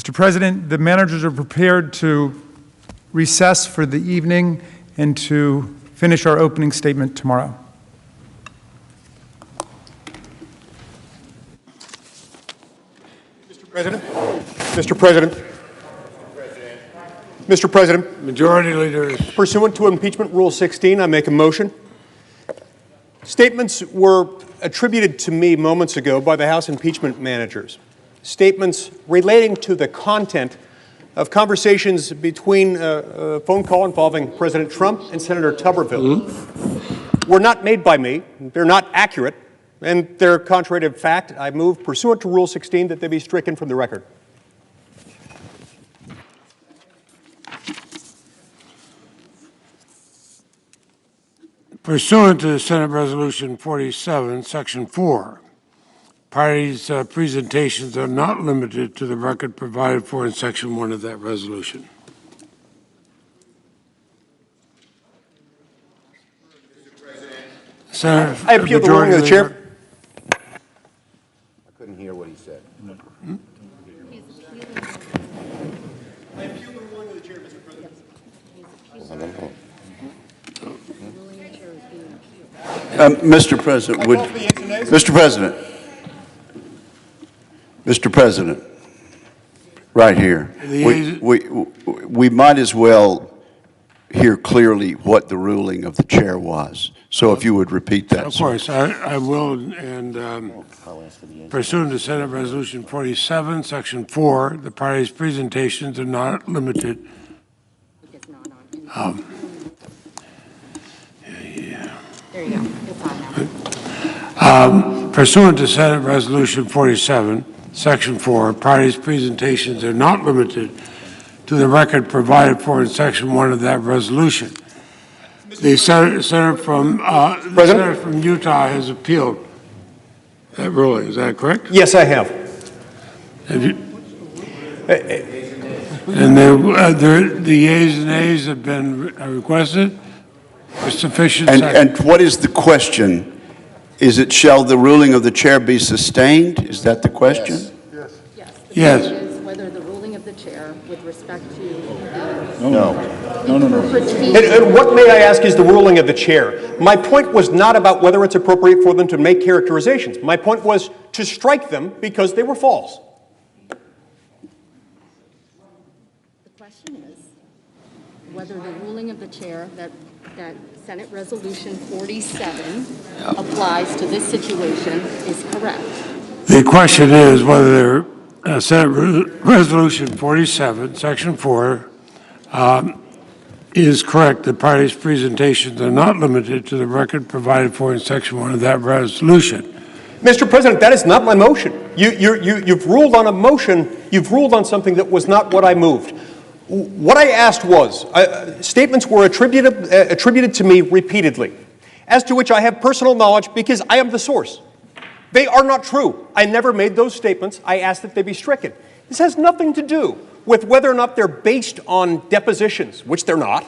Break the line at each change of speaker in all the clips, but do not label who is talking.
Mr. President, the managers are prepared to recess for the evening and to finish our opening statement tomorrow.
Mr. President.
Majority Leader.
Pursuant to Impeachment Rule 16, I make a motion. Statements were attributed to me moments ago by the House impeachment managers. Statements relating to the content of conversations between a phone call involving President Trump and Senator Tuberville were not made by me. They're not accurate, and they're contrary to fact. I move, pursuant to Rule 16, that they be stricken from the record.
Pursuant to Senate Resolution 47, Section 4, parties' presentations are not limited to the record provided for in Section 1 of that resolution. Senator,
I appeal the ruling of the chair.
I couldn't hear what he said.
I appeal the ruling of the chair, Mr. President.
I don't know.
Mr. President, Mr. President, right here, we might as well hear clearly what the ruling of the chair was. So if you would repeat that.
Of course, I will. And pursuant to Senate Resolution 47, Section 4, the parties' presentations are not limited.
There you go. It's on now.
Pursuant to Senate Resolution 47, Section 4, parties' presentations are not limited to the record provided for in Section 1 of that resolution. The senator from Utah has appealed that ruling. Is that correct?
Yes, I have.
Have you? And the yeas and nays have been requested for sufficient.
And what is the question? Is it, shall the ruling of the chair be sustained? Is that the question?
Yes.
Yes.
The question is whether the ruling of the chair with respect to
No.
And what, may I ask, is the ruling of the chair? My point was not about whether it's appropriate for them to make characterizations. My point was to strike them because they were false.
The question is whether the ruling of the chair that Senate Resolution 47 applies to this situation is correct.
The question is whether Senate Resolution 47, Section 4, is correct. The parties' presentations are not limited to the record provided for in Section 1 of that resolution.
Mr. President, that is not my motion. You've ruled on a motion. You've ruled on something that was not what I moved. What I asked was, statements were attributed to me repeatedly, as to which I have personal knowledge because I am the source. They are not true. I never made those statements. I asked that they be stricken. This has nothing to do with whether or not they're based on depositions, which they're not.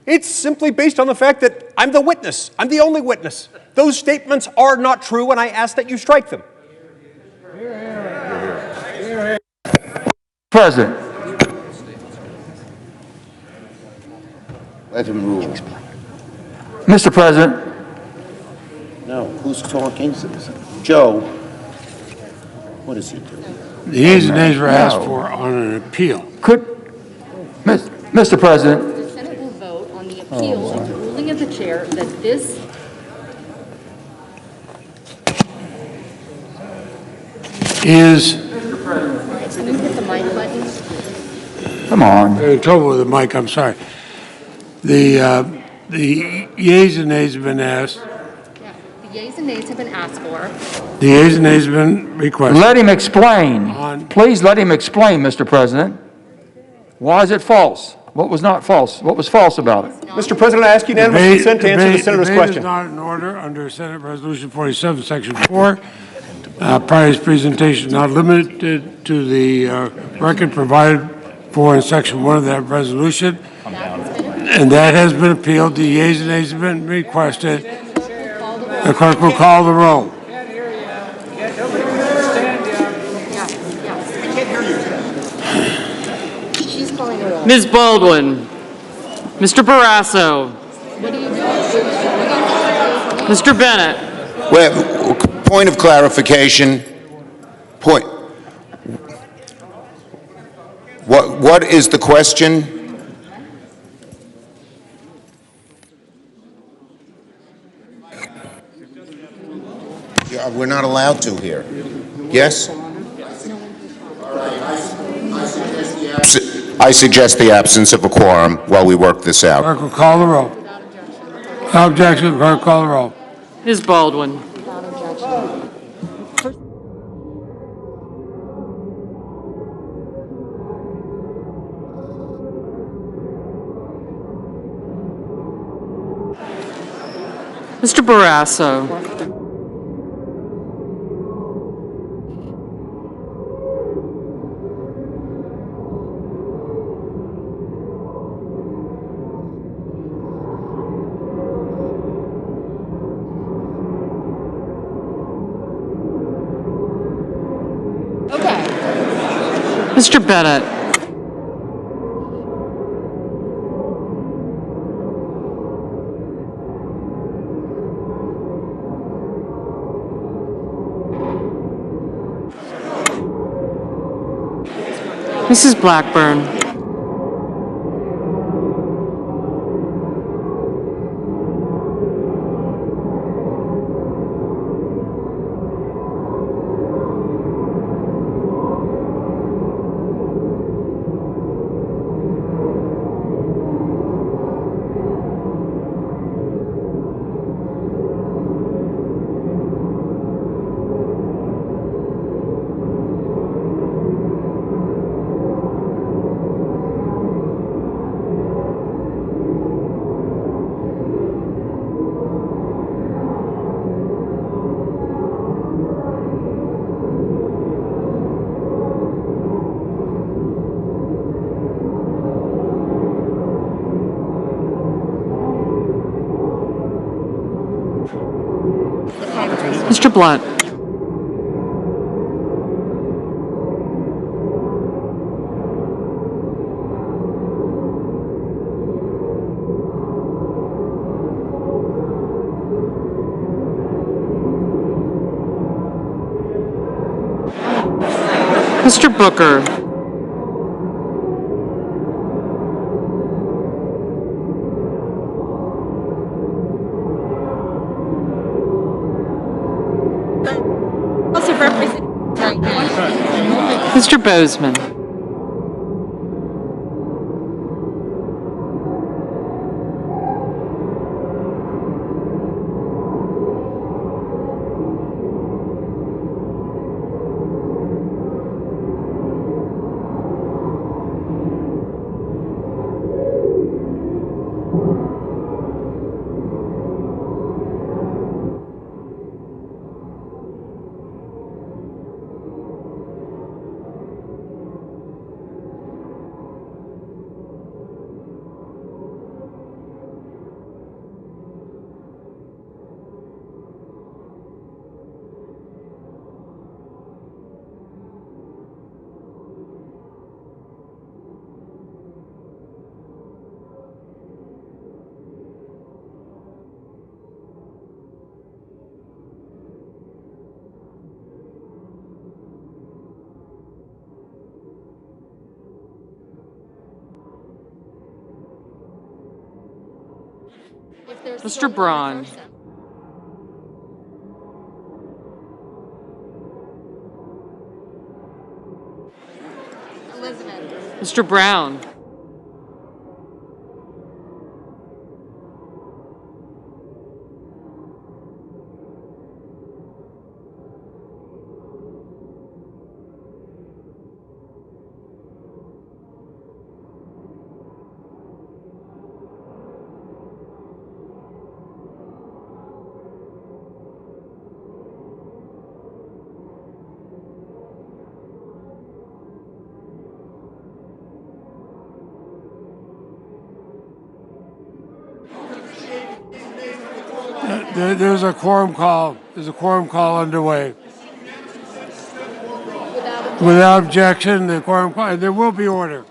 It's simply based on the fact that I'm the witness. I'm the only witness. Those statements are not true, and I ask that you strike them.
President.
Let him rule.
Mr. President.
No, who's talking? Joe. What is he doing?
The yeas and nays were asked for on an appeal.
Mr. President.
The Senate will vote on the appeal of the ruling of the chair that this
is.
Mr. President. Can you hit the mic button?
Come on.
In trouble with the mic, I'm sorry. The yeas and nays have been asked.
Yeah, the yeas and nays have been asked for.
The yeas and nays have been requested.
Let him explain. Please let him explain, Mr. President. Why is it false? What was not false? What was false about it?
Mr. President, I ask unanimous consent to answer the senator's question.
Debate is not in order under Senate Resolution 47, Section 4. Parties' presentation not limited to the record provided for in Section 1 of that resolution. And that has been appealed. The yeas and nays have been requested. The clerk will call the roll.
I can't hear you.
She's calling her off.
Ms. Baldwin. Mr. Barrasso.
What do you do?
Mr. Bennett.
Well, point of clarification. Point. What is the question? Yeah, we're not allowed to here. Yes? I suggest the absence of a quorum while we work this out.
Clerk will call the roll. Without objection, clerk call the roll.
Ms. Baldwin.
Without objection.
Mr. Barrasso.
Okay.
Mr. Bennett. Mrs. Blackburn. Mr. Blunt. Mr. Booker. Mr. Bozeman. Mr. Braun.
Elizabeth.
Mr. Brown.
There's a quorum call. There's a quorum call underway. Without objection, the quorum call. There will be order.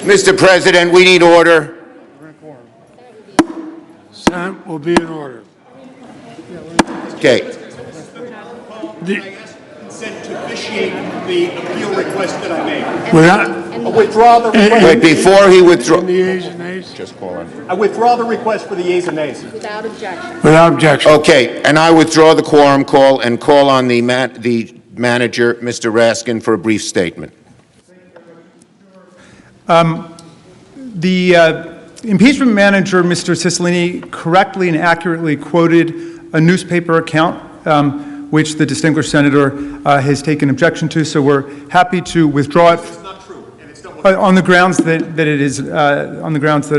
Mr. President, we need order.
Senate will be in order.
Okay.
Consent to vitiate the appeal request that I made.
Without,
I withdraw the request.
Wait, before he withdraws.
the yeas and nays?
Just call on.
I withdraw the request for the yeas and nays.
Without objection.
Without objection.
Okay, and I withdraw the quorum call and call on the manager, Mr. Raskin, for a brief statement.
The impeachment manager, Mr. Cicilline, correctly and accurately quoted a newspaper account, which the distinguished senator has taken objection to, so we're happy to withdraw it.
It's not true, and it's not
On the grounds that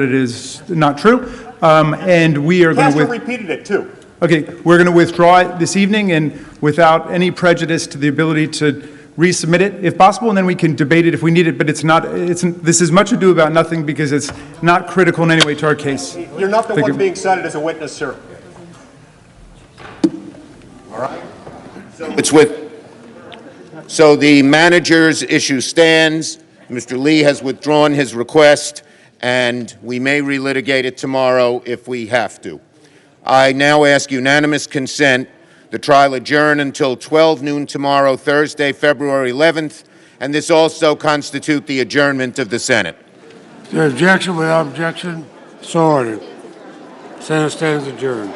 it is not true, and we are going to.
Pastor repeated it too.
Okay, we're going to withdraw it this evening, and without any prejudice to the ability to resubmit it, if possible, and then we can debate it if we need it. But it's not. This is much ado about nothing because it's not critical in any way to our case.
You're not the one being cited as a witness, sir.
All right. So the manager's issue stands. Mr. Lee has withdrawn his request, and we may relitigate it tomorrow if we have to. I now ask unanimous consent. The trial adjourn until 12 noon tomorrow, Thursday, February 11th, and this also constitute the adjournment of the Senate.
Is there objection? Without objection, so ordered. Senate stands adjourned.